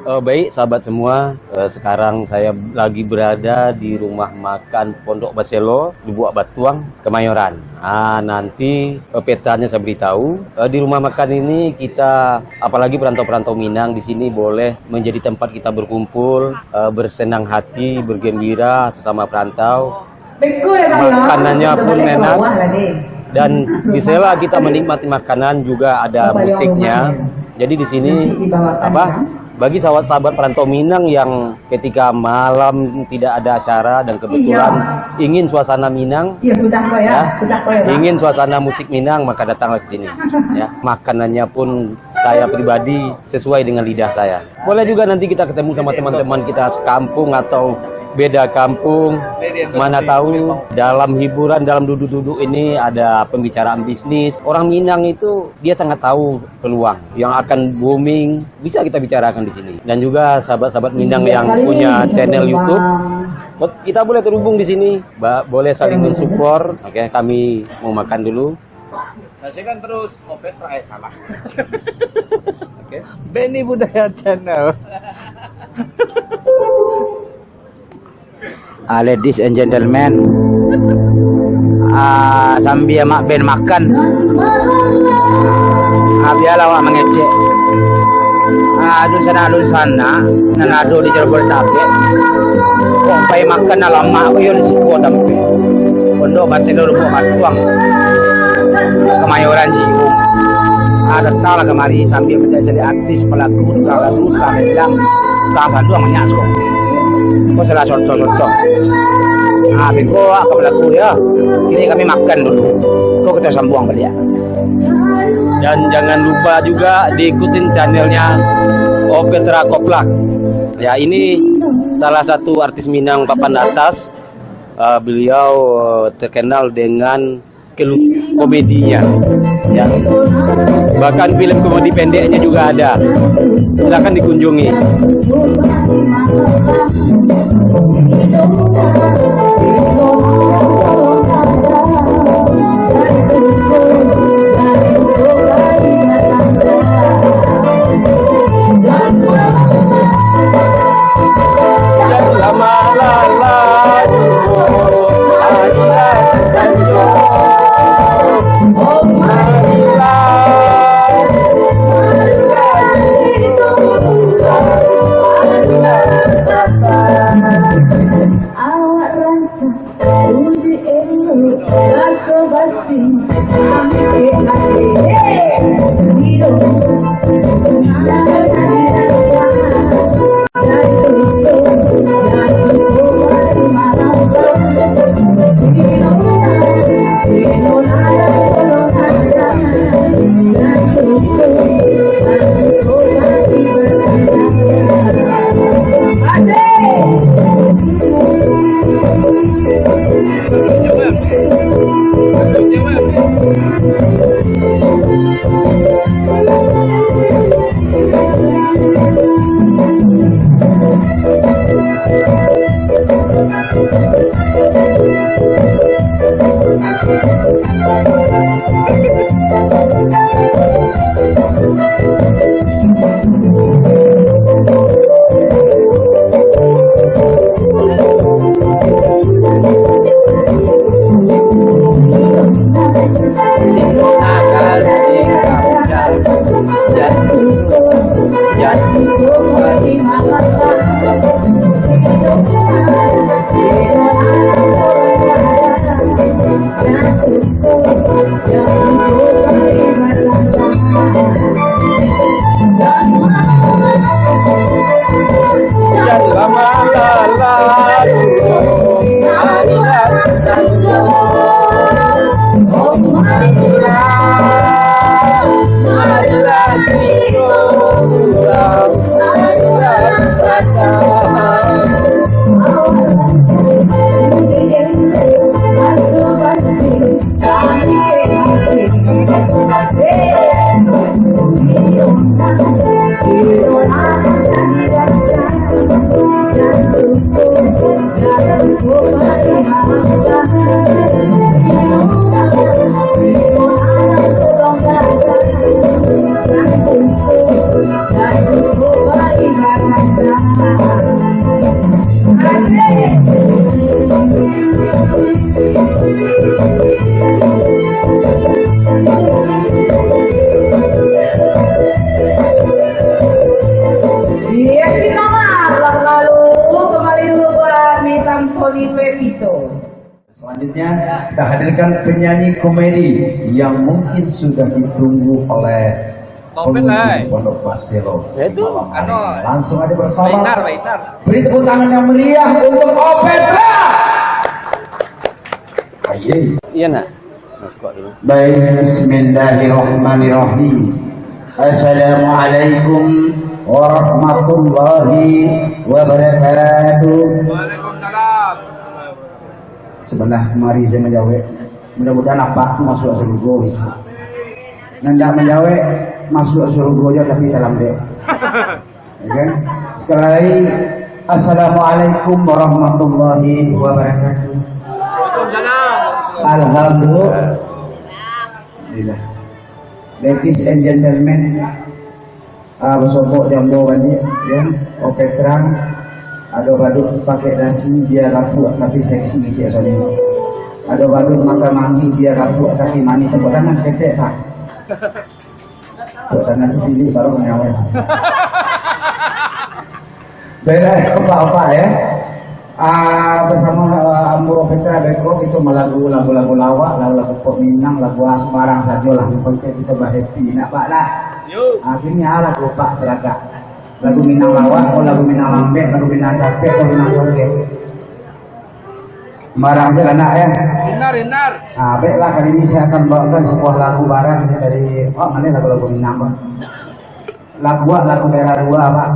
Baik sahabat semua, sekarang saya lagi berada di rumah makan Pondok Baselo di Buak Batuang, Kemayoran. Nanti petanya saya beritahu. Di rumah makan ini kita, apalagi perantau-perantau Minang di sini boleh menjadi tempat kita berkumpul, bersenang hati, bergembira sesama perantau. Makanannya pun enak. Dan di sela kita menikmati makanan juga ada musiknya. Jadi di sini bagi sahabat-sahabat perantau Minang yang ketika malam tidak ada acara dan kebetulan ingin suasana Minang, ingin suasana musik Minang, maka datanglah ke sini. Ya, makanannya pun saya pribadi sesuai dengan lidah saya. Boleh juga nanti kita ketemu sama teman-teman kita sekampung atau beda kampung, mana tahu dalam hiburan, dalam duduk-duduk ini ada pembicaraan bisnis. Orang Minang itu dia sangat tahu peluang yang akan booming, bisa kita bicarakan di sini. Dan juga sahabat-sahabat Minang yang punya channel YouTube, kita boleh terhubung di sini, boleh saling mensupport. Oke, kami mau makan dulu. Saya kan terus opet salah. Oke. Beni Budaya Channel. Ladies and gentlemen, sambil mak ben makan, biarlah awak mengecek. Alun sana, nanado di Jerbol Tape. Kok pai makan lama aku yo di siko tampe. Pondok Baselo Buak Batuang, Kemayoran Jiwo. Datanglah kemari sambil menjadi artis pelaku lagu bilang tak dua menyasuk. Kau salah contoh-contoh. Beko aku berlaku ya. Ini kami makan dulu. Kau kita sambung balik. Dan jangan lupa juga diikutin channelnya Opetra Koplak. Ya, ini salah satu artis Minang papan atas. Beliau terkenal dengan komedinya. Ya. Bahkan film komedi pendeknya juga ada. Silakan dikunjungi. Bye. Iya sih Mama, lalu kembali dulu buat Mitam Soli Pepito. Selanjutnya kita hadirkan penyanyi komedi yang mungkin sudah ditunggu oleh pengunjung Pondok Baselo. Itu Langsung aja bersama. Bainar. Beri tepuk tangan yang meriah untuk Opetra. Ayo. iya nak. Kok dulu. Baik, bismillahirrahmanirrahim. Assalamualaikum warahmatullahi wabarakatuh. Waalaikumsalam. Sebelah mari saya menjawab. Mudah-mudahan apa masuk surga wis. Nanda menjawab masuk surga aja tapi dalam dek. Ya kan? Sekali lagi assalamualaikum warahmatullahi wabarakatuh. Waalaikumsalam. Alhamdulillah. Ladies and gentlemen, bersopok jambu banyak, ya, Opetra, ada badut pakai nasi dia kapuk tapi seksi cik soalnya. Ada badut makan mangi dia kapuk tapi manis. Tepuk tangan sekecek pak. Tepuk tangan sedikit baru menyawai. Beda apa ya? Bersama Amuro Petra Beko itu lagu-lagu lawak, lagu-lagu pop Minang, lagu sembarang saja lah. Yang penting kita happy, nak pak lah. Akhirnya lagu pak teraga, lagu Minang lawak, lagu Minang lambek, lagu Minang capek, lagu Minang joget. Sembarang saja nak ya. Inar. Baiklah kali ini saya akan bawakan sebuah lagu barat dari mana lagu-lagu Minang pak. Lagu daerah dua pak.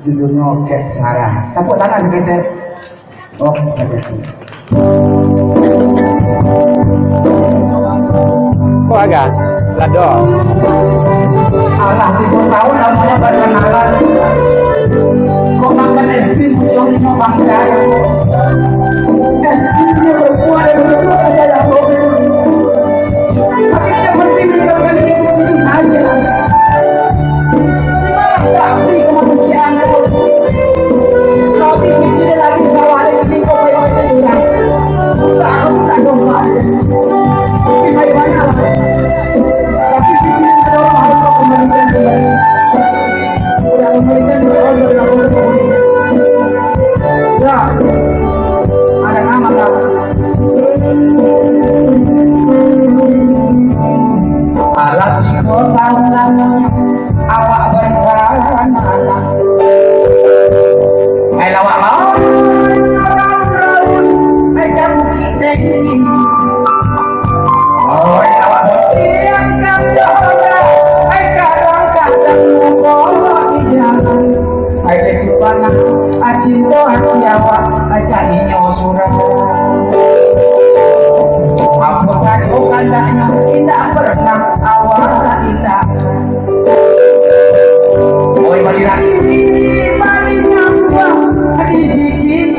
Judulnya Ket Sarah. Tepuk tangan sebentar. Oh, saja. Kok agak lado. Alah 3 tahun namanya baru kenalan. Kok makan es krim ujung lima bangkai. Es krimnya berbuah dan betul ada yang problem. Akhirnya berhenti meninggalkan hidup itu saja. Tapi kemanusiaan tapi kita lagi sawah ini kok kayak macam juga tak domba tapi banyak tapi kita ada orang harus kembalikan udah kembalikan orang berlaku polisi ya ada nama tak alat di kota awak berjalan malam lawak mau kamu kita ini oh lawak siang kan jodoh kadang-kadang mau di jalan sejualan cinta hati awak kayaknya surat apa saja kandangnya tidak pernah awak tidak oi balik lagi balik nyambung di sisi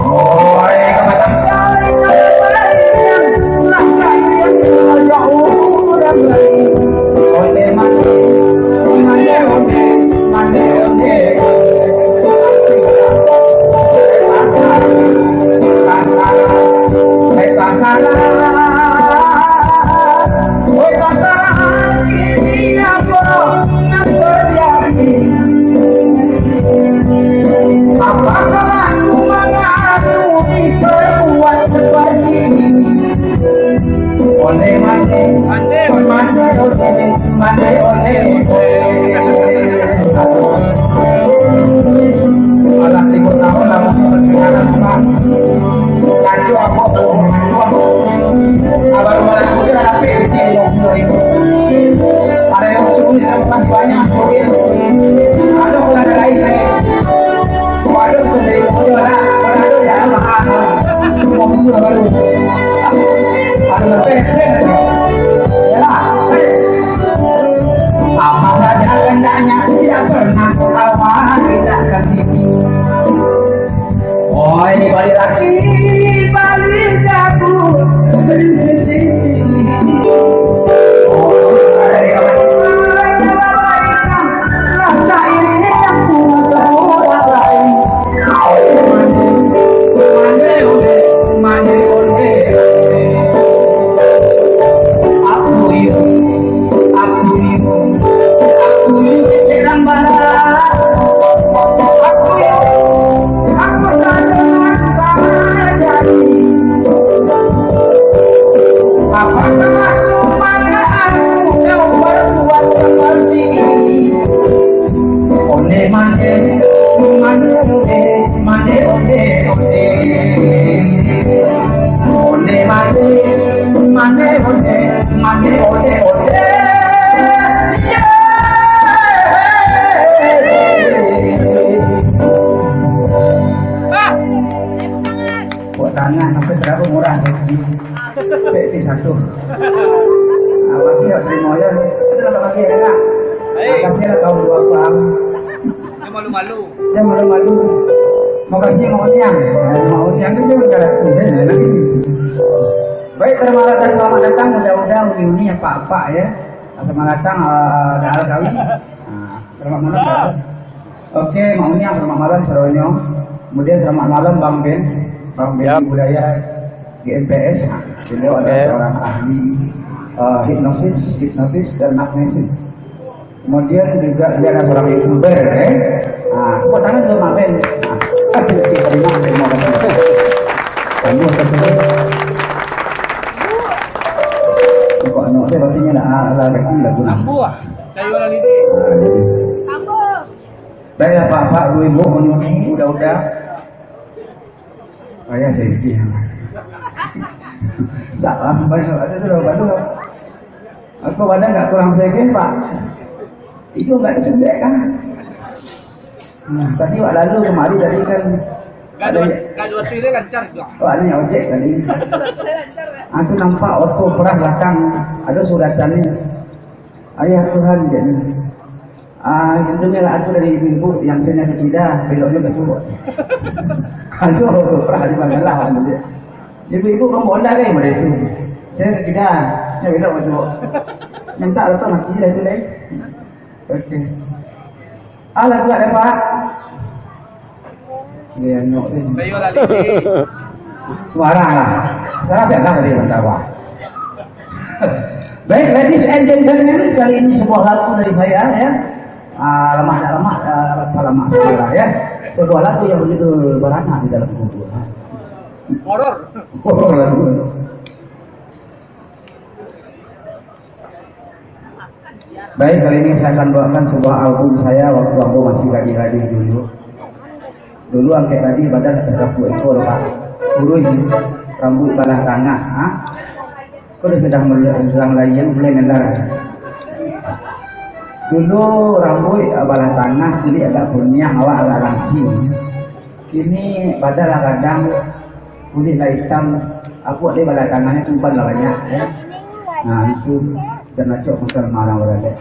oi kematang kali yang rasa yang jauh dan baik oleh mane apa saja hendaknya tidak pernah awal tidak kami. Oh ini balik lagi balik aku bercincin. Rasa ini aku orang lain. Mana Ole mane, mane ole, mane ole ole. Ole mane, mane ole, mane ole ole. Buat tangan sampai berapa murah sih? Beti satu. Apa dia terima ya? Itu nak pakai enggak? Kasihlah kau dua pang. Dia malu-malu. Dia malu-malu. Mau kasih mau nyang itu dia udah lagi. Baik, terima kasih selamat datang. Mudah-mudahan ini ya Pak ya. Selamat datang ada Alkawi. Selamat malam Pak. Oke, maunya selamat malam Seronyo. Kemudian selamat malam Bang Ben Budaya GMPS. Beliau adalah seorang ahli hipnotis dan magnesis. Kemudian juga dia adalah seorang youtuber, tepuk tangan untuk Mak Ben. Terima kasih. Kamu kok anak saya berarti nak lagi lagu Ambu ah. Sayuran ini. Ambo. Baiklah Pak, Ibu, menyukai udah. Ayah saya izin. Salah, ada dulu. Aku badan nggak kurang sedikit Pak. Itu nggak disebut kan? Tadi waktu lalu kemari tadi kan. Gaduh ini lancar juga. Oh, ada yang ojek tadi. Aku nampak auto perah belakang ada suratannya. Ayah Tuhan jadi. Tentunya lah aku dari ibu yang saya tidak beloknya ke Suruh. Aku auto perah di Bangladesh nanti. Ibu kamu onda kan mereka itu. Saya tidak, saya belok ke Suruh. Yang tak lepas mati dah itu lagi. Okey. Alah pula dah Pak. Dia nyok ni. Sayuran ini. Warang lah. Salah tak tadi mentawah. Baik, ladies and gentlemen, kali ini sebuah lagu dari saya ya. Lemah saudara ya. Sebuah lagu yang begitu beranak di dalam buku. Horor lagu. Baik, kali ini saya akan bawakan sebuah album saya waktu aku masih gadis dulu. Dulu angkat tadi badan tersapu ekor Pak. Urui rambut balah tangan. Kau sedang melayang mulai mendarat. Dulu rambut balah tangan, jadi agak punya awak agak langsing. Kini badan kadang kulit hitam. Aku ada balah tangannya tumpan lah banyak. Ya. Nah itu dan acok makan marah berada.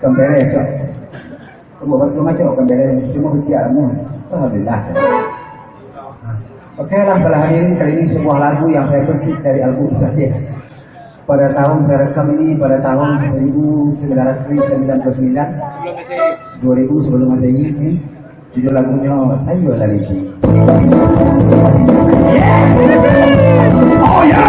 Kembali acok. Kamu baru acok kembali cuma keciamu. Alhamdulillah. Oke lah para hadirin, kali ini sebuah lagu yang saya petik dari album saya. Pada tahun saya rekam ini pada tahun 1999. 2000 sebelum Masehi. Judul lagunya Sayur Lagi. Oh ya.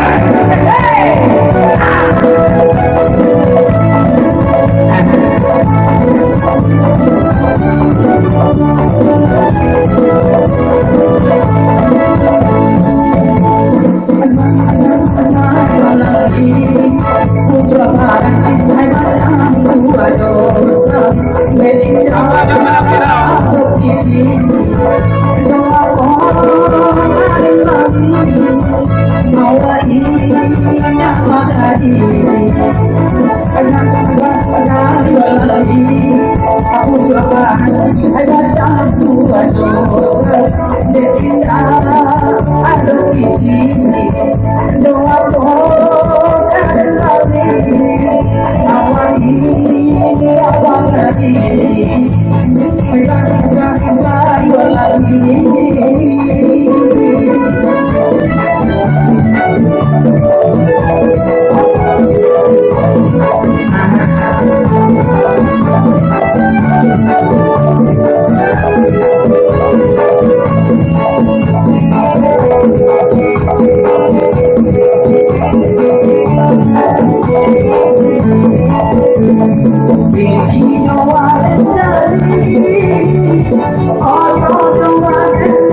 Oh,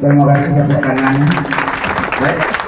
Terima kasih tepuk tangannya. Baik.